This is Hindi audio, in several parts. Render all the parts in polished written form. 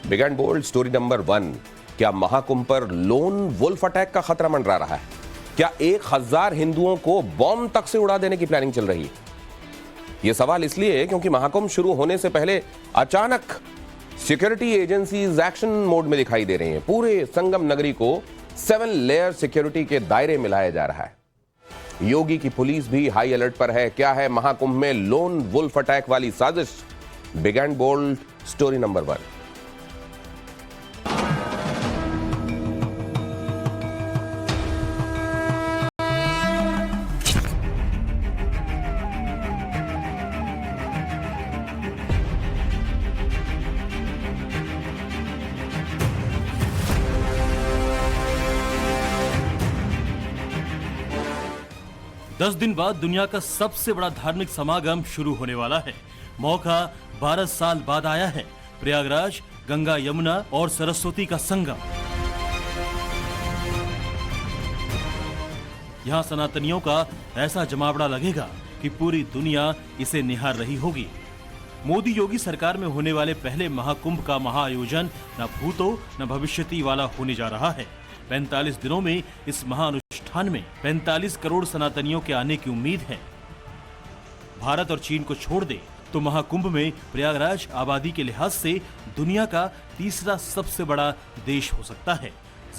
Big and bold story number 1। क्या महाकुंभ पर लोन वुल्फ अटैक का खतरा मंडरा रहा है? क्या 1000 हिंदुओं को बॉम्ब तक से उड़ा देने की प्लानिंग चल रही है? यह सवाल इसलिए क्योंकि महाकुंभ शुरू होने से पहले अचानक सिक्योरिटी एजेंसीज एक्शन मोड में दिखाई दे रही हैं। पूरे संगम नगरी को 7 लेयर सिक्योरिटी के दायरे में लाया जा रहा है। योगी की पुलिस भी हाई अलर्ट पर है। क्या है महाकुंभ में लोन वुल्फ अटैक वाली साजिश? Big and bold story number 1। दस दिन बाद दुनिया का सबसे बड़ा धार्मिक समागम शुरू होने वाला है। मौका 12 साल बाद आया है। प्रयागराज, गंगा यमुना और सरस्वती का संगम। यहाँ सनातनियों का ऐसा जमावड़ा लगेगा कि पूरी दुनिया इसे निहार रही होगी। मोदी योगी सरकार में होने वाले पहले महाकुंभ का महाआयोजन न भूतो न भविष्यति वाला होने जा रहा है। 45 दिनों में इस महाअनुष्ठान में 45 करोड़ सनातनियों के आने की उम्मीद है। भारत और चीन को छोड़ दे तो महाकुंभ में प्रयागराज आबादी के लिहाज से दुनिया का तीसरा सबसे बड़ा देश हो सकता है।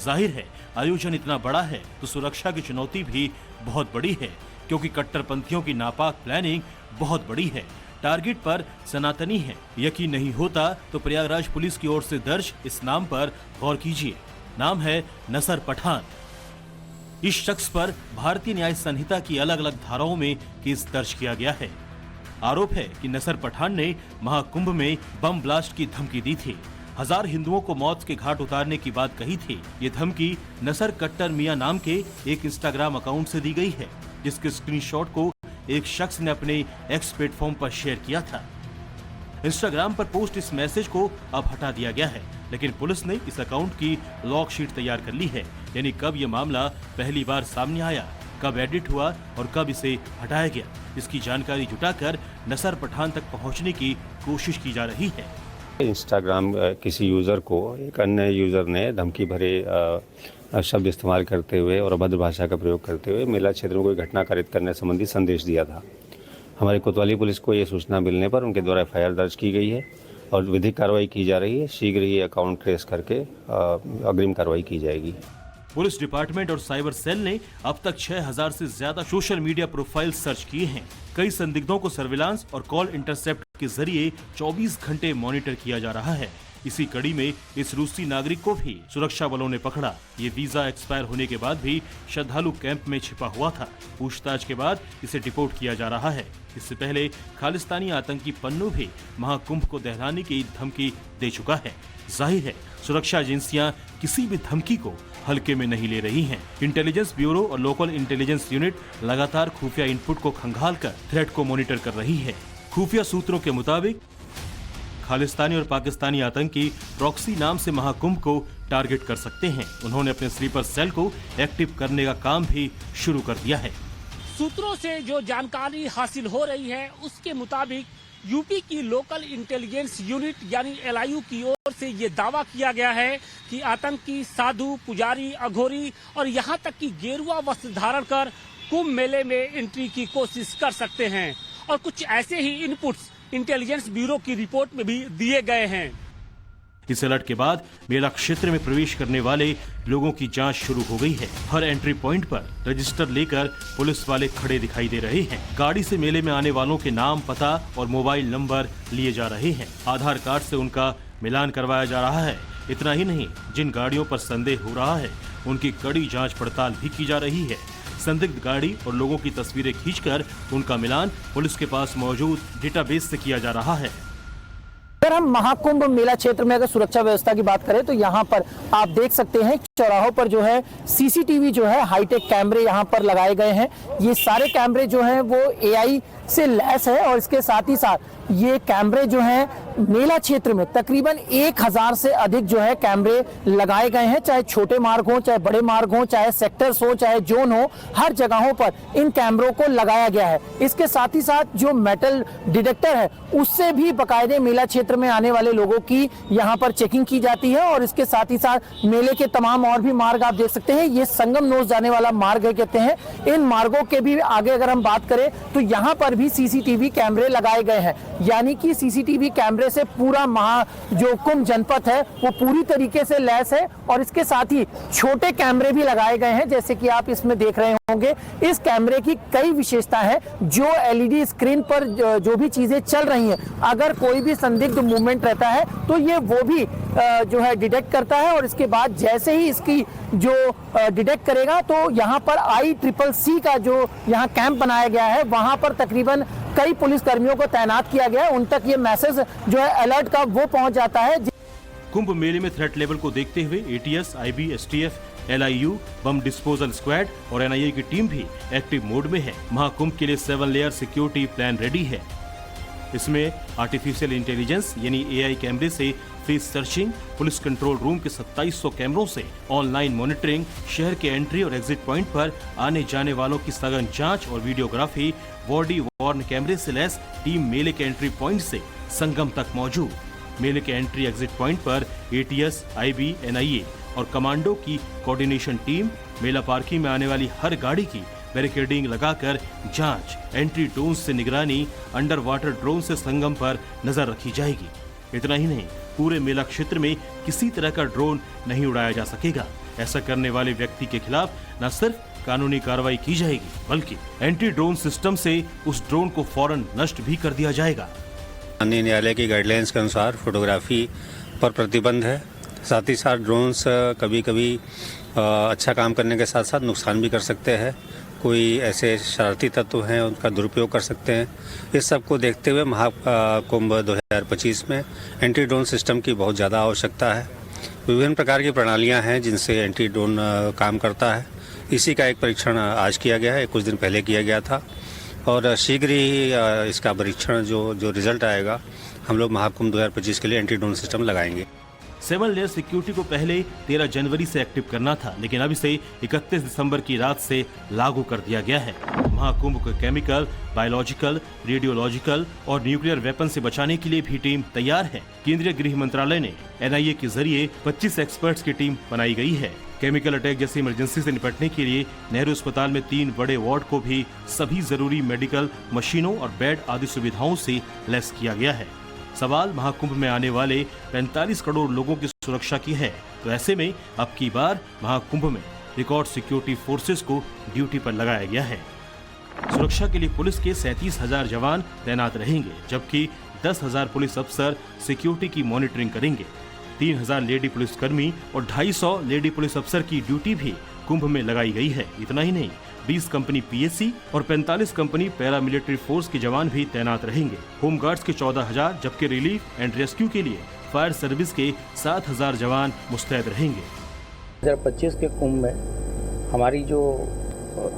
जाहिर है आयोजन इतना बड़ा है तो सुरक्षा की चुनौती भी बहुत बड़ी है, क्योंकि कट्टरपंथियों की नापाक प्लानिंग बहुत बड़ी है। टारगेट पर सनातनी है। यकीन नहीं होता तो प्रयागराज पुलिस की ओर से दर्ज इस नाम पर गौर कीजिए। नाम है नसर पठान। इस शख्स पर भारतीय न्याय संहिता की अलग अलग धाराओं में केस दर्ज किया गया है। आरोप है कि नसर पठान ने महाकुंभ में बम ब्लास्ट की धमकी दी थी। 1000 हिंदुओं को मौत के घाट उतारने की बात कही थी। ये धमकी नसर कट्टर मियां नाम के एक इंस्टाग्राम अकाउंट से दी गई है, जिसके स्क्रीनशॉट को एक शख्स ने अपने एक्स प्लेटफॉर्म पर शेयर किया था। इंस्टाग्राम पर पोस्ट इस मैसेज को अब हटा दिया गया है, लेकिन पुलिस ने इस अकाउंट की लॉग शीट तैयार कर ली है। यानी कब यह मामला पहली बार सामने आया, कब एडिट हुआ और कब इसे हटाया गया, इसकी जानकारी जुटाकर नसर पठान तक पहुंचने की कोशिश की जा रही है। इंस्टाग्राम किसी यूज़र को एक अन्य यूज़र ने धमकी भरे शब्द इस्तेमाल करते हुए और अभद्र भाषा का प्रयोग करते हुए मेला क्षेत्र में कोई घटना कारित करने संबंधी संदेश दिया था। हमारी कोतवाली पुलिस को ये सूचना मिलने पर उनके द्वारा FIR दर्ज की गई है और विधिक कार्रवाई की जा रही है। शीघ्र ही अकाउंट ट्रेस करके अग्रिम कार्रवाई की जाएगी। पुलिस डिपार्टमेंट और साइबर सेल ने अब तक 6000 से ज्यादा सोशल मीडिया प्रोफाइल सर्च किए हैं। कई संदिग्धों को सर्विलांस और कॉल इंटरसेप्ट के जरिए 24 घंटे मॉनिटर किया जा रहा है। इसी कड़ी में इस रूसी नागरिक को भी सुरक्षा बलों ने पकड़ा। ये वीजा एक्सपायर होने के बाद भी श्रद्धालु कैंप में छिपा हुआ था। पूछताछ के बाद इसे डिपोर्ट किया जा रहा है। इससे पहले खालिस्तानी आतंकी पन्नू भी महाकुंभ को दहलाने की धमकी दे चुका है। जाहिर है सुरक्षा एजेंसियां किसी भी धमकी को हल्के में नहीं ले रही हैं। इंटेलिजेंस ब्यूरो और लोकल इंटेलिजेंस यूनिट लगातार खुफिया इनपुट को खंगालकर थ्रेट को मॉनिटर कर रही है। खुफिया सूत्रों के मुताबिक खालिस्तानी और पाकिस्तानी आतंकी प्रॉक्सी नाम से महाकुंभ को टारगेट कर सकते हैं। उन्होंने अपने स्लीपर सेल को एक्टिव करने का काम भी शुरू कर दिया है। सूत्रों से जो जानकारी हासिल हो रही है उसके मुताबिक यूपी की लोकल इंटेलिजेंस यूनिट यानी LIU की ओर से ये दावा किया गया है कि आतंकी साधु, पुजारी, अघोरी और यहाँ तक कि गेरुआ वस्त्र धारण कर कुंभ मेले में एंट्री की कोशिश कर सकते हैं। और कुछ ऐसे ही इनपुट्स इंटेलिजेंस ब्यूरो की रिपोर्ट में भी दिए गए हैं। इस अलर्ट के बाद मेला क्षेत्र में प्रवेश करने वाले लोगों की जांच शुरू हो गई है। हर एंट्री पॉइंट पर रजिस्टर लेकर पुलिस वाले खड़े दिखाई दे रहे हैं। गाड़ी से मेले में आने वालों के नाम, पता और मोबाइल नंबर लिए जा रहे हैं। आधार कार्ड से उनका मिलान करवाया जा रहा है। इतना ही नहीं, जिन गाड़ियों पर संदेह हो रहा है उनकी कड़ी जाँच पड़ताल भी की जा रही है। संदिग्ध गाड़ी और लोगों की तस्वीरें खींचकर उनका मिलान पुलिस के पास मौजूद डेटाबेस से किया जा रहा है। अगर हम महाकुंभ मेला क्षेत्र में अगर सुरक्षा व्यवस्था की बात करें तो यहाँ पर आप देख सकते हैं चौराहों पर जो है CCTV जो है हाईटेक कैमरे यहाँ पर लगाए गए हैं। ये सारे कैमरे जो हैं वो AI से लैस है। और इसके साथ ही साथ ये कैमरे जो हैं मेला क्षेत्र में तकरीबन 1000 से अधिक जो है कैमरे लगाए गए हैं, चाहे छोटे मार्ग हो, चाहे बड़े मार्ग हो, चाहे सेक्टर्स हो, चाहे जोन हो, हर जगहों पर इन कैमरों को लगाया गया है। इसके साथ ही साथ जो मेटल डिटेक्टर है उससे भी बाकायदे मेला क्षेत्र में आने वाले लोगों की यहाँ पर चेकिंग की जाती है। और इसके साथ ही साथ मेले के तमाम और भी मार्ग आप देख सकते हैं, ये संगम नोज जाने वाला मार्ग है कहते हैं। इन मार्गों के भी आगे अगर हम बात करें तो यहाँ पर भी सीसीटीवी कैमरे लगाए गए हैं, यानी कि सीसीटीवी कैमरे से पूरा जो कुंभ जनपद है वो पूरी तरीके से लैस है। और इसके साथ ही छोटे कैमरे भी लगाए गए हैं, जैसे कि आप इसमें देख रहे होंगे। इस कैमरे की कई विशेषता है, जो एलईडी स्क्रीन पर जो भी चीजें चल रही हैं, अगर कोई भी संदिग्ध मूवमेंट रहता है तो ये वो भी जो है डिटेक्ट करता है। और इसके बाद जैसे ही इसकी जो डिटेक्ट करेगा तो यहाँ पर ICCC का जो यहाँ कैंप बनाया गया है, वहां पर तकरीबन कई पुलिस कर्मियों को तैनात किया गया है। उन तक ये मैसेज जो है अलर्ट का वो पहुंच जाता है। कुंभ मेले में थ्रेट लेवल को देखते हुए ATS, IB, STF, LIU, bomb disposal squad और NIA की टीम भी एक्टिव मोड में है। महाकुंभ के लिए 7 लेयर सिक्योरिटी प्लान रेडी है। इसमें आर्टिफिशियल इंटेलिजेंस यानी AI कैमरे से face searching, police control room के 2700 कैमरों से ऑनलाइन मॉनिटरिंग, शहर के एंट्री और एग्जिट पॉइंट पर आने जाने वालों की सघन जांच और वीडियोग्राफी, बॉडी वॉर्न कैमरे से लैस टीम मेले के एंट्री पॉइंट से संगम तक मौजूद। मेले के एंट्री एग्जिट पॉइंट पर ATS, IB, NIA और कमांडो की कोऑर्डिनेशन टीम मेला पार्किंग में आने वाली हर गाड़ी की बैरिकेडिंग लगाकर जांच, एंट्री ड्रोन से निगरानी, अंडर वाटर ड्रोन से संगम पर नजर रखी जाएगी। इतना ही नहीं, पूरे मेला क्षेत्र में किसी तरह का ड्रोन नहीं उड़ाया जा सकेगा। ऐसा करने वाले व्यक्ति के खिलाफ न सिर्फ कानूनी कार्रवाई की जाएगी, बल्कि एंटी ड्रोन सिस्टम से उस ड्रोन को फौरन नष्ट भी कर दिया जाएगा। माननीय न्यायालय की गाइडलाइंस के अनुसार फोटोग्राफी पर प्रतिबंध है। साथ ही साथ ड्रोन्स कभी कभी अच्छा काम करने के साथ साथ नुकसान भी कर सकते हैं। कोई ऐसे शरारती तत्व हैं उनका दुरुपयोग कर सकते हैं। इस सब को देखते हुए महाकुंभ 2025 में एंटी ड्रोन सिस्टम की बहुत ज़्यादा आवश्यकता है। विभिन्न प्रकार की प्रणालियां हैं जिनसे एंटी ड्रोन काम करता है। इसी का एक परीक्षण आज किया गया है, कुछ दिन पहले किया गया था और शीघ्र ही इसका परीक्षण जो रिजल्ट आएगा, हम लोग महाकुंभ 2025 के लिए एंटी ड्रोन सिस्टम लगाएंगे। 7 लेयर सिक्योरिटी को पहले 13 जनवरी से एक्टिव करना था, लेकिन अब इसे 31 दिसंबर की रात से लागू कर दिया गया है। महाकुंभ को केमिकल, बायोलॉजिकल, रेडियोलॉजिकल और न्यूक्लियर वेपन से बचाने के लिए भी टीम तैयार है। केंद्रीय गृह मंत्रालय ने NIA के जरिए 25 एक्सपर्ट्स की टीम बनाई गई है। केमिकल अटैक जैसी इमरजेंसी से निपटने के लिए नेहरू अस्पताल में 3 बड़े वार्ड को भी सभी जरूरी मेडिकल मशीनों और बेड आदि सुविधाओं से लैस किया गया है। सवाल महाकुंभ में आने वाले 45 करोड़ लोगों की सुरक्षा की है, तो ऐसे में अब की बार महाकुंभ में रिकॉर्ड सिक्योरिटी फोर्सेस को ड्यूटी पर लगाया गया है। सुरक्षा के लिए पुलिस के 37,000 जवान तैनात रहेंगे, जबकि 10,000 पुलिस अफसर सिक्योरिटी की मॉनिटरिंग करेंगे। 3,000 लेडी पुलिस कर्मी और 250 लेडी पुलिस अफसर की ड्यूटी भी कुंभ में लगाई गई है। इतना ही नहीं, 20 कंपनी PSC और 45 कंपनी पैरामिलिट्री फोर्स के जवान भी तैनात रहेंगे। होमगार्ड्स के 14,000, जबकि रिलीफ एंड रेस्क्यू के लिए फायर सर्विस के 7,000 जवान मुस्तैद रहेंगे। 2025 के कुंभ में हमारी जो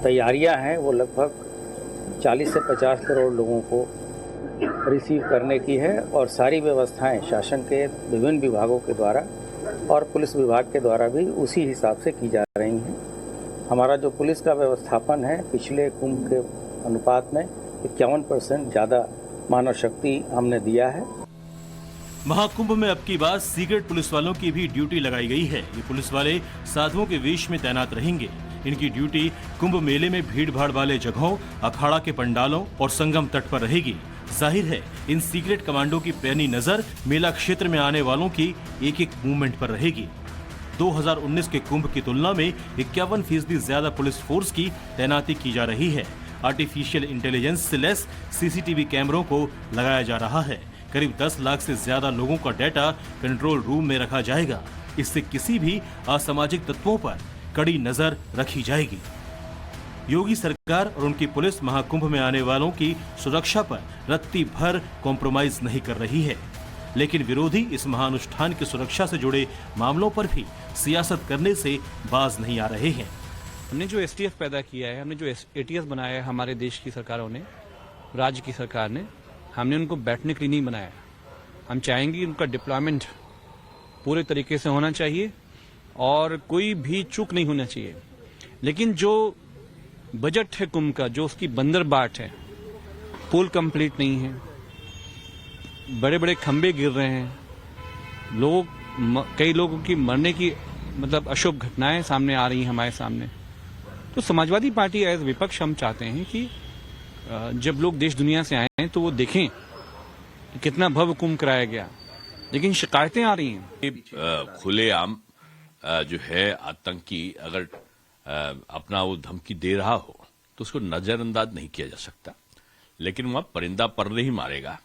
तैयारियां हैं वो लगभग 40 से 50 करोड़ लोगों को रिसीव करने की है और सारी व्यवस्थाएं शासन के विभिन्न विभागों के द्वारा और पुलिस विभाग के द्वारा भी उसी हिसाब से की जा रही हैं। हमारा जो पुलिस का व्यवस्थापन है पिछले कुंभ के अनुपात में 51% ज़्यादा मानव शक्ति हमने दिया है। महाकुंभ में अब की बार सीक्रेट पुलिस वालों की भी ड्यूटी लगाई गई है। ये पुलिस वाले साधुओं के वेश में तैनात रहेंगे। इनकी ड्यूटी कुंभ मेले में भीड़ भाड़ वाले जगहों, अखाड़ा के पंडालों और संगम तट पर रहेगी। जाहिर है, इन सीक्रेट कमांडो की पैनी नजर मेला क्षेत्र में आने वालों की एक एक मूवमेंट पर रहेगी। 2019 के कुंभ की तुलना में 51% ज्यादा पुलिस फोर्स की तैनाती की जा रही है। आर्टिफिशियल इंटेलिजेंस से लैस CCTV कैमरों को लगाया जा रहा है। करीब 10 लाख से ज्यादा लोगों का डेटा कंट्रोल रूम में रखा जाएगा। इससे किसी भी असामाजिक तत्वों पर कड़ी नजर रखी जाएगी। योगी सरकार और उनकी पुलिस महाकुंभ में आने वालों की सुरक्षा पर रत्ती भर कॉम्प्रोमाइज नहीं कर रही है, लेकिन विरोधी इस महानुष्ठान की सुरक्षा से जुड़े मामलों पर भी सियासत करने से बाज नहीं आ रहे हैं। हमने जो STF पैदा किया है, हमने जो ATS बनाया है हमारे देश की सरकारों ने, राज्य की सरकार ने, हमने उनको बैठने के लिए नहीं बनाया। हम चाहेंगे कि उनका डिप्लॉयमेंट पूरे तरीके से होना चाहिए और कोई भी चूक नहीं होना चाहिए। लेकिन जो बजट है कुंभ का, जो उसकी बंदरबाट है, पुल कंप्लीट नहीं है, बड़े बड़े खंबे गिर रहे हैं, कई लोगों की मरने की मतलब अशुभ घटनाएं सामने आ रही हैं हमारे सामने। तो समाजवादी पार्टी एज विपक्ष हम चाहते हैं कि जब लोग देश दुनिया से आए हैं तो वो देखें कि कितना भव्य कुंभ कराया गया, लेकिन शिकायतें आ रही हैं। खुलेआम जो है आतंकी अगर अपना वो धमकी दे रहा हो तो उसको नजरअंदाज नहीं किया जा सकता, लेकिन वहां परिंदा पर नहीं मारेगा।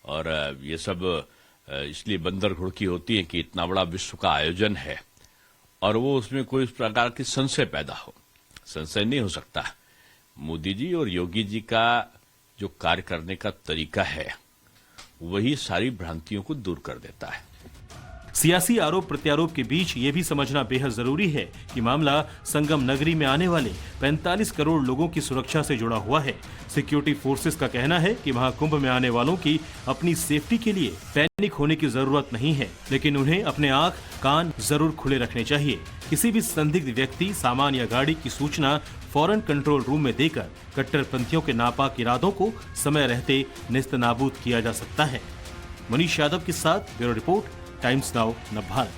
और ये सब इसलिए बंदर घुड़की होती है कि इतना बड़ा विश्व का आयोजन है और वो उसमें कोई इस प्रकार की संशय पैदा हो, संशय नहीं हो सकता। मोदी जी और योगी जी का जो कार्य करने का तरीका है वही सारी भ्रांतियों को दूर कर देता है। सियासी आरोप प्रत्यारोप के बीच ये भी समझना बेहद जरूरी है कि मामला संगम नगरी में आने वाले 45 करोड़ लोगों की सुरक्षा से जुड़ा हुआ है। सिक्योरिटी फोर्सेस का कहना है कि महाकुंभ में आने वालों की अपनी सेफ्टी के लिए पैनिक होने की जरूरत नहीं है, लेकिन उन्हें अपने आंख कान जरूर खुले रखने चाहिए। किसी भी संदिग्ध व्यक्ति, सामान या गाड़ी की सूचना फौरन कंट्रोल रूम में देकर कट्टरपंथियों के नापाक इरादों को समय रहते नेस्तनाबूद किया जा सकता है। मनीष यादव के साथ ब्यूरो रिपोर्ट, टाइम्स नाउ नव भारत।